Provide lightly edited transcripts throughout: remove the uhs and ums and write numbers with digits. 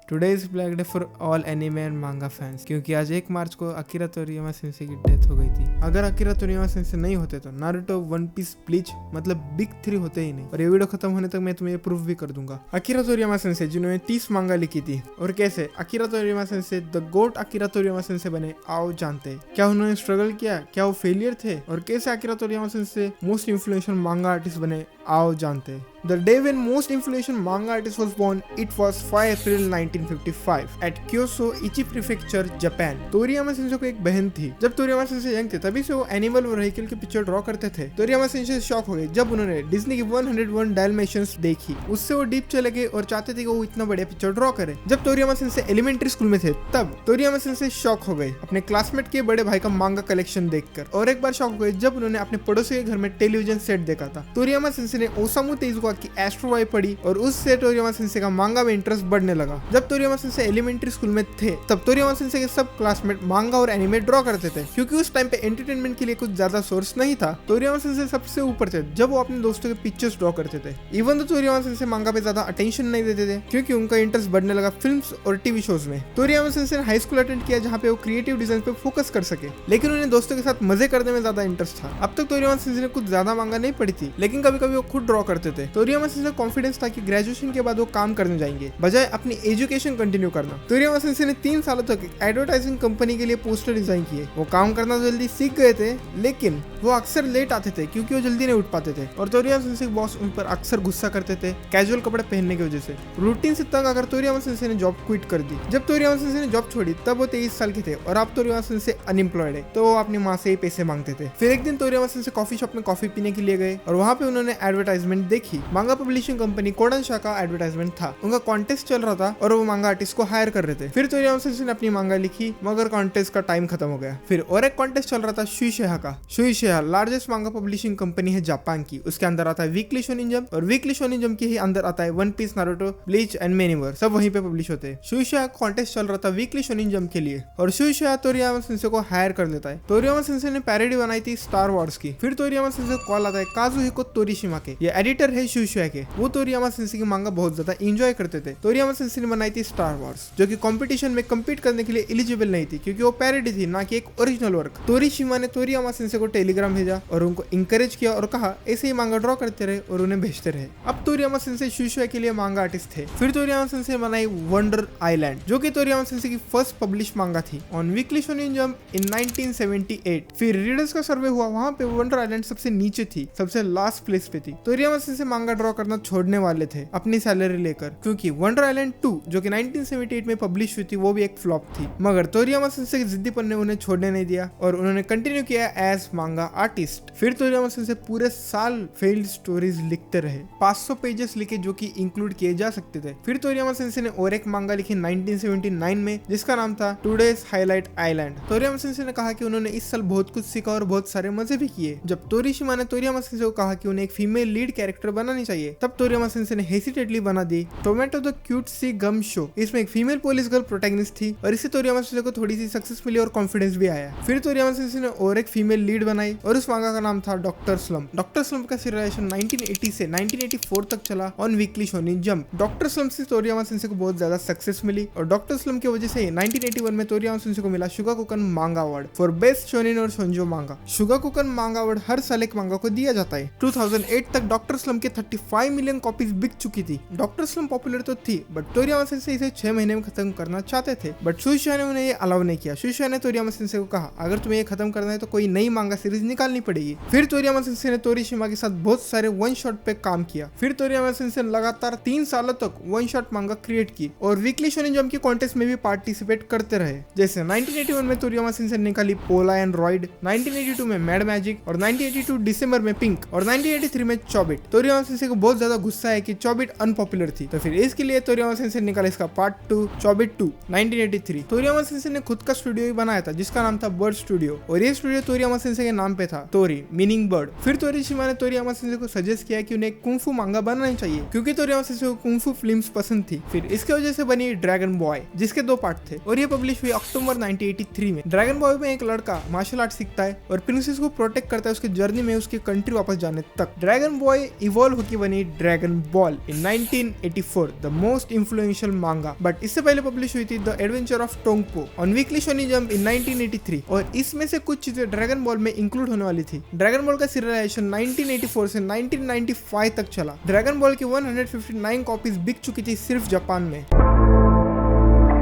Today is black day for all anime and मांगा fans, क्योंकि आज 1 मार्च को अकीरा तोरियामा सेंसे की डेथ हो गई थी। अगर अकीरा तोरियामा सेंसे नहीं होते तो नारुतो, वन पीस, ब्लीच मतलब बिग 3 होते ही नहीं। और ये वीडियो खत्म होने तक मैं तुम्हें ये प्रूफ भी कर दूंगा। अकीरा तोरियामा सेंसे जिन्होंने 30 मांगा लिखी थी, और कैसे Akira Toriyama sensei the GOAT Akira Toriyama sensei बने, आओ जानते हैं। क्या उन्होंने स्ट्रगल किया, क्या वो फेलियर थे, और कैसे Akira Toriyama sense most influential मांगा आर्टिस्ट बने, आओ जानते हैं। The day when most influential manga artist was born, it was 5 April 1955 at Kyushu, Ichi Prefecture, Japan. Toriyama sensei को एक बहन थी। जब तोरियामा सेंसे यंग थे तभी से वो एनिमल और व्हीकल के पिक्चर ड्रॉ करते थे। तोरियामा सेंसे शॉक हो गए जब उन्होंने डिज्नी की 101 डाल्मेशियंस देखी। उससे वो डीप चले गए और चाहते थे कि वो इतना बढ़िया पिक्चर ड्रॉ करे। जब तोरियामा सेंसे एलिमेंट्री स्कूल में थे तब तोरियामा सेंसे शॉक हो गए अपने क्लासमेट के बड़े भाई का मांगा कलेक्शन देखकर, और एक बार शॉक हो गए जब उन्होंने अपने पड़ोसी के घर में टेलीविजन सेट देखा था। तोरियामा सेंसे ने ओसामू तेजुका की एस्ट्रो वाई पढ़ी और उससे तोरियामा सेंसे का मांगा में इंटरेस्ट बढ़ने लगा। जब तोरियामा सेंसे एलिमेंट्री स्कूल में थे तब तोरियामा सेंसे के सब क्लासमेट मांगा और एनिमे ड्रॉ करते थे, क्योंकि उस टाइम पे एंटरटेनमेंट के लिए कुछ ज्यादा सोर्स नहीं था। तोरियामा सेंसे सबसे ऊपर थे जब वो अपने दोस्तों के पिक्चर्स ड्रॉ करते थे। इवन तो तोरियामा सेंसे मांगा पे ज्यादा अटेंशन नहीं देते थे, क्योंकि उनका इंटरेस्ट बढ़ने लगा फिल्म्स और टीवी शोज में। तोरियामा सेंसे ने हाई स्कूल अटेंड किया जहाँ पे वो क्रिएटिव डिजाइन पे फोकस कर सके, लेकिन उन्हें दोस्तों के साथ मजे करने में ज्यादा इंटरेस्ट था। अब तक तोरियामा सेंसे ने कुछ ज्यादा मांगा नहीं पढ़ी थी, लेकिन कभी कभी वो खुद ड्रॉ करते थे। तोरियामा सेंसे कॉन्फिडेंस था कि ग्रेजुएशन के बाद वो काम करने जाएंगे बजाय अपनी एजुकेशन कंटिन्यू करना। तोरियामा सेंसे ने 3 सालों तक एक एडवर्टाइजिंग कंपनी के लिए पोस्टर डिजाइन किए। वो काम करना जल्दी सीख गए थे, लेकिन वो अक्सर लेट आते थे क्योंकि वो जल्दी नहीं उठ पाते थे, और तोरियामा सेंसे के बॉस उन पर अक्सर गुस्सा करते थे कैजुअल कपड़े पहनने की वजह से। रूटीन से तंग आकर तोरियामा सेंसे ने जॉब क्विट कर दी। जब तोरियामा सेंसे ने जॉब छोड़ी तब वो 23 साल के थे, और अब तोरियामा सेंसे अनएम्प्लॉयड है, तो वो अपनी माँ से ही पैसे मांगते थे। फिर एक दिन तोरियामा सेंसे कॉफी शॉप में कॉफी पीने के लिए गए, और वहाँ पे उन्होंने एडवर्टाइजमेंट देखी। मांगा पब्लिशिंग कंपनी कोडांशा का एडवर्टाइजमेंट था। उनका कॉन्टेस्ट चल रहा था और वो मांगा आर्टिस्ट को हायर कर रहे थे। फिर तोरियामा सेंसे ने अपनी मांगा लिखी, मगर कॉन्टेस्ट का टाइम खत्म हो गया। फिर और एक कॉन्टेस्ट चल रहा था शुइशेहा का। Shueisha largest manga publishing company है जापान की। उसके अंदर आता है वीकली शोनिन जंप, और वीकली शोनिन जंप के ही अंदर आता है One Piece, Naruto, Bleach and many more, सब वहीं पे पब्लिश होते हैं। शुइशेहा कॉन्टेस्ट चल रहा था वीकली शोनिन जंप के लिए, और शुइशेहा तोरियामा सेंसे को हायर कर लेता है। तोरियामा सेंसे ने पैरोडी बनाई थी स्टार वॉर्स की। फिर तोरियामा सेंसे को कॉल आता है काजुहिको तोरिशिमा के, ये एडिटर है शुइशेहा के। वो तोरियामा सेंसे की मांगा बहुत ज्यादा एंजॉय करते थे। तोरियामा सेंसे ने बनाई थी स्टार वॉर्स, जो कि कंपटीशन में कम्पीट करने के लिए एलिजिबल नहीं थी, क्योंकि वो पैरोडी थी, ना कि एक ओरिजिनल वर्क। तोरिशिमा ने तोरियामा सेंसे को टेलीग्राम भेजा और उनको इंकरेज किया और कहा ऐसे ही मांगा ड्रॉ करते रहे और उन्हें भेजते रहे। अब तोरियामा सेंसे शुइशेहा के लिए मांगा आर्टिस्ट थे। फिर तोरियामा सेंसे बनाई वंडर आइलैंड, जो कि तोरियामा सेंसे की फर्स्ट पब्लिश मांगा थी on Weekly Shonen jump in 1978। फिर रीडर्स का सर्वे हुआ, वहां पे वंडर आइलैंड सबसे नीचे थी, सबसे लास्ट प्लेस पे थी। तोरियामा सेंसे मांगा ड्रॉ करना छोड़ने वाले थे अपनी सैलरी लेकर, क्योंकि वंडर आइलैंड 2 जो कि 1978 में पब्लिश हुई थी वो भी एक फ्लॉप थी। मगर तोरियामा सेंसे के जिद्दीपन ने उन्हें छोड़ने नहीं दिया और उन्होंने कंटिन्यू किया एज मांगा आर्टिस्ट। फिर तोरियामा सेंसे पूरे साल फेल्ड स्टोरीज लिखते रहे, 500 पेजेस लिखे जो कि इंक्लूड किए जा सकते थे। फिर तोरियामा सेंसे ने और एक मांगा लिखी 1979 में, जिसका नाम था टुडेज हाईलाइट आइलैंड। तोरियामा सेंसे ने कहा कि उन्होंने इस साल बहुत कुछ सीखा और बहुत सारे मजे भी किए। जब तोरिशिमा ने तोरियामा सेंसे को कहा कि उन्हें एक फीमेल लीड कैरेक्टर बनानी चाहिए, तब तोरियामा सेंसे ने हेसिटेटली बना दी tomato the cute see gum show. इसमें एक फीमेल पुलिस गर्ल प्रोटैगनिस्ट थी, और इससे तोरियामा सेंसे को थोड़ी सी सक्सेस मिली और कॉन्फिडेंस भी आया। फिर तोरियामा सेंसे ने और एक फीमेल लीड बनाई, और उस मांगा का नाम था डॉक्टर स्लम्प। डॉक्टर स्लम्प का सीरियलाइजेशन 1980 से 1984 तक चला on Weekly Shonen Jump. Doctor Slump से तोरियामा सेंसे को बहुत ज्यादा सक्सेस मिली, और डॉक्टर स्लम्प की वजह से 1981 में तोरियामा सेंसे को मिला शुगाकुकन मांगा अवार्ड फॉर बेस्ट शोनिन और शोंजो मांगा। शुगाकुकन मांगा अवार्ड हर साल एक मांगा को दिया जाता है। 2008 तक डॉक्टर स्लम्प के 35 मिलियन कॉपीज बिक चुकी थी। डॉक्टर स्लम्प पॉपुलर तो थी, बट तोरियामा सेंसे इसे 6 महीने में खत्म करना चाहते थे, बट शुइशेहा ने उन्हें ये अलाउ नहीं किया। शुइशेहा ने तोरियामा सेंसे को कहा अगर तुम्हें ये खत्म करना है तो कोई नई मांगा सीरीज निकालनी पड़ेगी। फिर तोरियामा सेंसे ने तोरिशिमा के साथ बहुत सारे वन शॉट पे काम किया। फिर तोरियामा सेंसे ने लगातार 3 सालों तक वन शॉट मांगा क्रिएट की, और वीकली शोनिन जंप के कॉन्टेस्ट में भी पार्टिसिपेट करते रहे। जैसे 1981 में तोरियामा सेंसे ने निकाली पोला एंड रॉइड, 1982 में मैड मैजिक, और 1982 दिसंबर में पिंक, और 1983 में चॉबिट। तोरियामा सेंसे को बहुत ज्यादा गुस्सा है कि चॉबिट अनपॉपुलर थी, तो फिर इसके लिए तोरियामा सेंसे ने निकाला इसका पार्ट 2 चॉबिट 2 1983। तोरियामा सेंसे ने खुद का स्टूडियो भी बनाया था जिसका नाम था बर्ड स्टूडियो, और ये स्टूडियो तोरियामा सेंसे के नाम पे था, तोरी मीनिंग बर्ड। फिर तोरिशिमा ने तोरियामा सेंसे को सजेस्ट किया कि उन्हें कुंफू मांगा बनानी चाहिए, क्योंकि तोरियामा सेंसे को कुंफू फिल्म्स पसंद थी। फिर इसके वजह से बनी ड्रैगन बॉय, जिसके 2 पार्ट थे, और ये पब्लिश हुई अक्टूबर 1983 में। ड्रैगन बॉय में एक लड़का मार्शल आर्ट सीखता है और प्रिंसेस को प्रोटेक्ट करता है उसके जर्नी में उसकी कंट्री वापस जाने तक। ड्रैगन बॉय इवॉल्व की बनी Dragon Ball in 1984, the most influential manga. But इससे पहले पब्लिश हुई थी the adventure of Tongpoo on Weekly शोनी Jump in 1983, और इसमें से कुछ चीजें ड्रैगन बॉल में इंक्लूड होने वाली थी। ड्रैगन बॉल का सीरियलाइजेशन 1984 से 1995 तक चला। ड्रैगन बॉल की 159 कॉपीज बिक चुकी थी सिर्फ जापान में।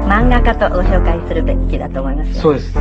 漫画家とご紹介するべきだと思います。そうです。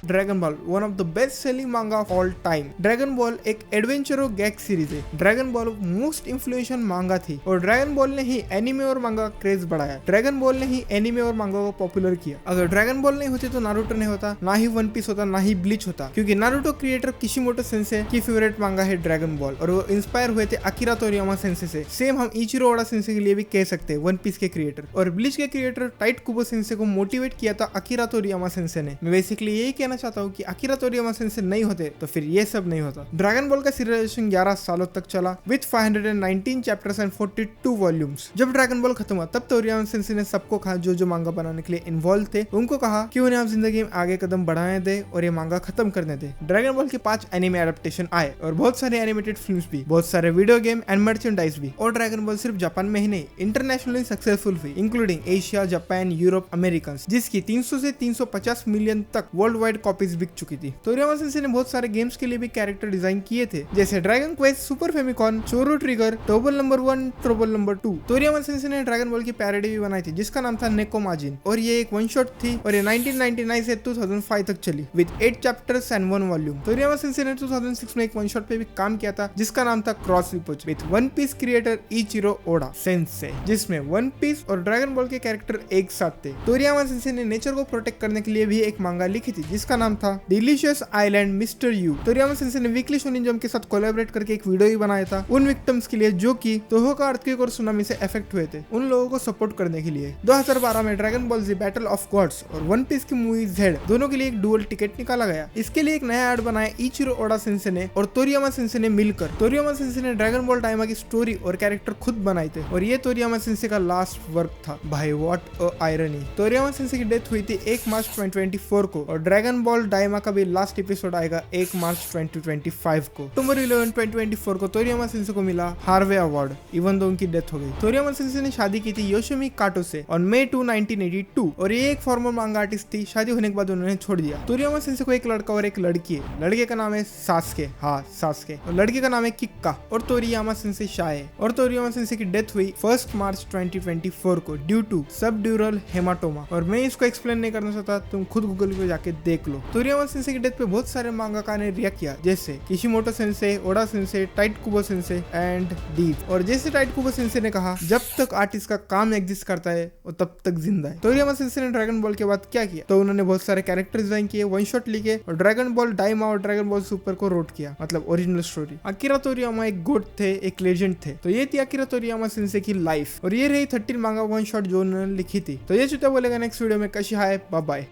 Dragon Ball one of the best selling manga of all time. Dragon Ball एक एडवेंचर और गैग सीरीज है। Dragon Ball most influential manga थी और ड्रैगन बॉल ने ही एनिमे और मांगा क्रेज बढ़ाया। ड्रैगन बॉल ने ही एनिमे और मांगा को पॉपुलर किया। अगर ड्रैगन बॉल नहीं होती तो नारुतो नहीं होता, ना ही वन पीस होता, ना ही ब्लीच होता, क्योंकि नारुतो क्रिएटर किशिमोटो सेंसे की फेवरेट मांगा है ड्रैगन बॉल, और वो इंस्पायर हुए थे अकीरा तोरियामा सेंसे से। सेम हम इचिरो ओडा सेंसे के लिए भी कह सकते हैं, वन पीस के क्रिएटर। और ब्लीच के क्रिएटर टाइट कुबो सेंसे को मोटिवेट किया था अकीरा तोरियामा सेंसे ने। मैं बेसिकली यही कहना चाहता हूँ कि अकीरा तोरियामा सेंसे नहीं होते तो फिर ये सब नहीं होता। ड्रैगन बॉल का सीरियलाइजेशन 11 सालों तक चला विद 519 चैप्टर्स एंड 42 वॉल्यूम्स। जब ड्रैगन बॉल खत्म हुआ तब तोरियामा सेंसे ने सबको कहा जो मांगा बनाने के लिए इन्वॉल्व थे, उनको कहा कि उन्हें आप जिंदगी में आगे कदम बढ़ाने दे और ये मांगा खत्म करने दे। ड्रैगन बॉल के 5 एनिमे एडेप्टेशन आए और बहुत सारे एनिमेटेड फिल्म्स भी, बहुत सारे वीडियो गेम एंड मर्चेंडाइज भी। और ड्रैगन बॉल सिर्फ जापान में ही नहीं, इंटरनेशनली सक्सेसफुल हुई, including Asia, Japan, Europe, American, जिसकी 300 से 350 मिलियन तक वर्ल्ड वाइड कॉपीज बिक चुकी थी। तोरियामा सेंसे ने बहुत सारे गेम्स के लिए भी कैरेक्टर डिजाइन किए थे, जैसे dragon quest, Super Famicom, Chrono Trigger, trouble number 1, trouble number 2। Toriyama sensei ने ड्रैगन बॉल की पैरोडी भी बनाई थी जिसका नाम था नेकोमाजिन, और ये एक वन शॉट थी और ये 1999 से 2005 तक चली with 8 chapters and 1 volume. Toriyama sensei ने 2006 में एक वन शॉट पे भी काम किया था जिसका नाम था cross epoch with one piece creator Eiichiro Oda sensei, जिसमें वन पीस और ड्रैगन बॉल के कैरेक्टर एक साथ थे। तोरियामा सेंसे ने नेचर को प्रोटेक्ट करने के लिए भी एक मांगा लिखी थी जिसका नाम था delicious island mister U. Toriyama sensei ने वीकली शोनी जंप के साथ कोलैबोरेट करके एक वीडियो ही बनाया था उन विक्टिम्स के लिए जो कि तोहोका अर्थक्वेक और सुनामी से अफेक्ट हुए थे, उन लोगों को सपोर्ट करने के लिए। 2012 में Dragon Ball Z Battle of Gods और वन पीस की मूवी जेड दोनों के लिए एक डुअल टिकट निकाला गया। इसके लिए एक नया ऐड बनाया इचिरो ओडा सेंसे ने और तोरियामा सेंसे ने मिलकर। तोरियामा सेंसे ने ड्रैगन बॉल डायमा की स्टोरी और कैरेक्टर खुद बनाए थे और ये तोरियामा सेंसे का लास्ट वर्क था। भाई व्हाट अ आयरनी। तोरियामा सेंसे की डेथ हुई थी 1 मार्च 2024 को और ड्रैगन बॉल डायमा का भी लास्ट एपिसोड आएगा 1 मार्च 2025 को। अक्टूबर 11, 2024 को तोरियामा सेंसे को मिला हार्वे अवार्ड, इवन दो उनकी डेथ हो गई। तोरियामा सेंसे ने शादी की थी योशिमी काटो से ऑन May 2, 1982, और ये एक फॉर्मर मांगा आर्टिस्ट थी। शादी होने के बाद उन्होंने छोड़ दिया। तोरियामा सेंसे को एक लड़का और एक लड़की है। लड़के का नाम है सास्के, हाँ सास्के, और लड़के का नाम है किक्का, और तोरियामा सेंसे शाय। और तोरियामा सेंसे की डेथ हुई 1 मार्च 2024 को ड्यू टू सबड्यूरल हेमाटोमा, और मैं इसको एक्सप्लेन नहीं करना चाहता, तुम खुद गूगल पे जाके देख लो। तोरियामा सेंसे की डेथ पे बहुत सारे मांगाका ने रिएक्ट किया, जैसे Kishimoto sensei, Oda sensei, Tite Kubo sensei and डीप। और जैसे टाइट कुबो सेंसे ने कहा, जब तक आर्टिस्ट का काम एग्जिस्ट करता है वो तब तक जिंदा है। तोरियामा सेंसे ने ड्रैगन बॉल के बाद क्या किया, तो उन्होंने बहुत सारे कैरेक्टर डिजाइन किए, वन शॉट लिखे और ड्रैगन बॉल डायमा और ड्रैगन बॉल सुपर को रोट किया, मतलब ओरिजिनल स्टोरी। अकीरा तोरियामा एक गोट थे, एक लेजेंड थे। तो ये थी अकीरा तोरियामा सेंसे की लाइफ, और ये रही 13 मांगा वन शॉट जो उन्होंने लिखी थी। तो ये चुता बोलेगा नेक्स्ट वीडियो में। कशी हाय, बाय बाय।